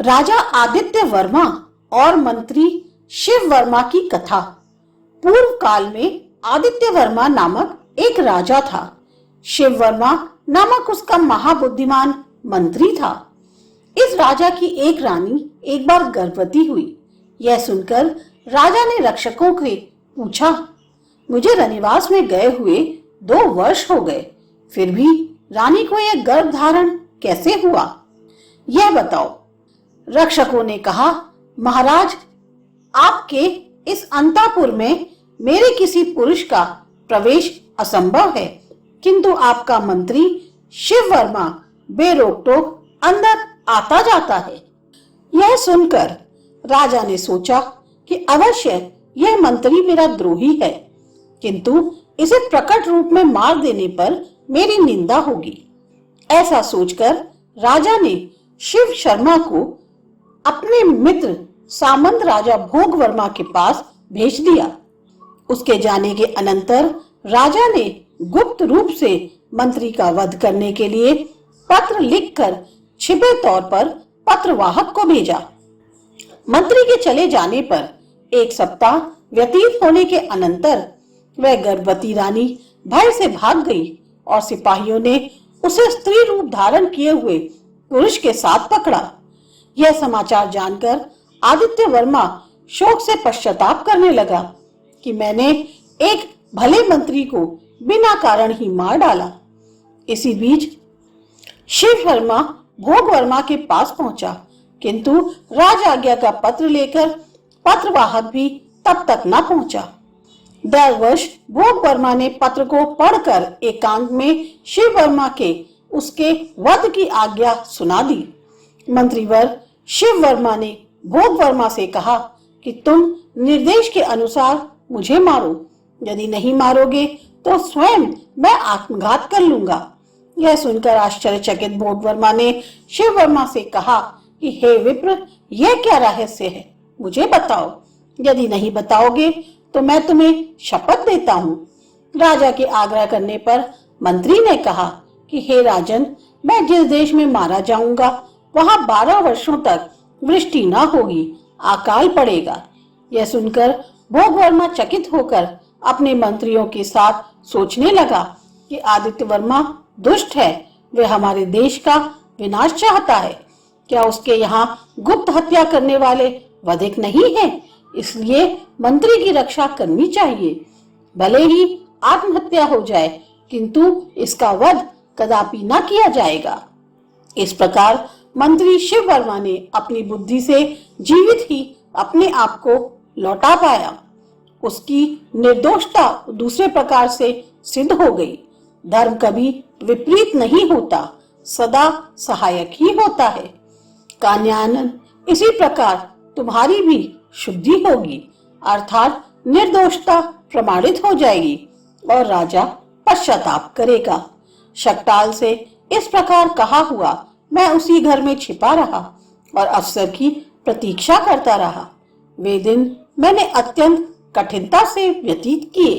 राजा आदित्य वर्मा और मंत्री शिव वर्मा की कथा। पूर्व काल में आदित्य वर्मा नामक एक राजा था। शिव वर्मा नामक उसका महाबुद्धिमान मंत्री था। इस राजा की एक रानी एक बार गर्भवती हुई। यह सुनकर राजा ने रक्षकों से पूछा, मुझे रनिवास में गए हुए 2 वर्ष हो गए, फिर भी रानी को यह गर्भ धारण कैसे हुआ, यह बताओ। रक्षकों ने कहा, महाराज, आपके इस अंतापुर में मेरे किसी पुरुष का प्रवेश असंभव है, किंतु आपका मंत्री शिव वर्मा बेरोक टोक अंदर आता जाता है। यह सुनकर राजा ने सोचा कि अवश्य यह मंत्री मेरा द्रोही है, किंतु इसे प्रकट रूप में मार देने पर मेरी निंदा होगी। ऐसा सोचकर राजा ने शिव शर्मा को अपने मित्र सामंत राजा भोग वर्मा के पास भेज दिया। उसके जाने के अनंतर राजा ने गुप्त रूप से मंत्री का वध करने के लिए पत्र लिखकर छिपे तौर पर पत्रवाहक को भेजा। मंत्री के चले जाने पर 1 सप्ताह व्यतीत होने के अनंतर वह गर्भवती रानी भय से भाग गई और सिपाहियों ने उसे स्त्री रूप धारण किए हुए पुरुष के साथ पकड़ा। यह समाचार जानकर आदित्य वर्मा शोक से पश्चाताप करने लगा कि मैंने एक भले मंत्री को बिना कारण ही मार डाला। इसी बीच शिव वर्मा भोग वर्मा के पास पहुंचा, किंतु राज आज्ञा का पत्र लेकर पत्रवाहक भी तब तक न पहुंचा। दैववश भोग वर्मा ने पत्र को पढ़कर एकांत में शिव वर्मा के उसके वध की आज्ञा सुना दी। मंत्रीवर शिव वर्मा ने भोग वर्मा से कहा कि तुम निर्देश के अनुसार मुझे मारो, यदि नहीं मारोगे तो स्वयं मैं आत्मघात कर लूंगा। यह सुनकर आश्चर्यचकित भोग वर्मा ने शिव वर्मा से कहा कि हे विप्र, यह क्या रहस्य है, मुझे बताओ। यदि नहीं बताओगे तो मैं तुम्हें शपथ देता हूँ। राजा के आग्रह करने पर मंत्री ने कहा कि हे राजन, मैं जिस देश में मारा जाऊंगा वहां 12 वर्षों तक वृष्टि न होगी, अकाल पड़ेगा। यह सुनकर भोग वर्मा चकित होकर अपने मंत्रियों के साथ सोचने लगा कि आदित्य वर्मा दुष्ट है, वह हमारे देश का विनाश चाहता है। क्या उसके यहाँ गुप्त हत्या करने वाले वधिक नहीं है? इसलिए मंत्री की रक्षा करनी चाहिए। भले ही आत्महत्या हो जाए, किंतु इसका वध कदापि न किया जाएगा। इस प्रकार मंत्री शिव वर्मा ने अपनी बुद्धि से जीवित ही अपने आप को लौटा पाया। उसकी निर्दोषता दूसरे प्रकार से सिद्ध हो गई। धर्म कभी विपरीत नहीं होता, सदा सहायक ही होता है। कान्यानन, इसी प्रकार तुम्हारी भी शुद्धि होगी, अर्थात निर्दोषता प्रमाणित हो जाएगी और राजा पश्चाताप करेगा। शकटाल से इस प्रकार कहा हुआ मैं उसी घर में छिपा रहा और अवसर की प्रतीक्षा करता रहा। वे दिन मैंने अत्यंत कठिनता से व्यतीत किए।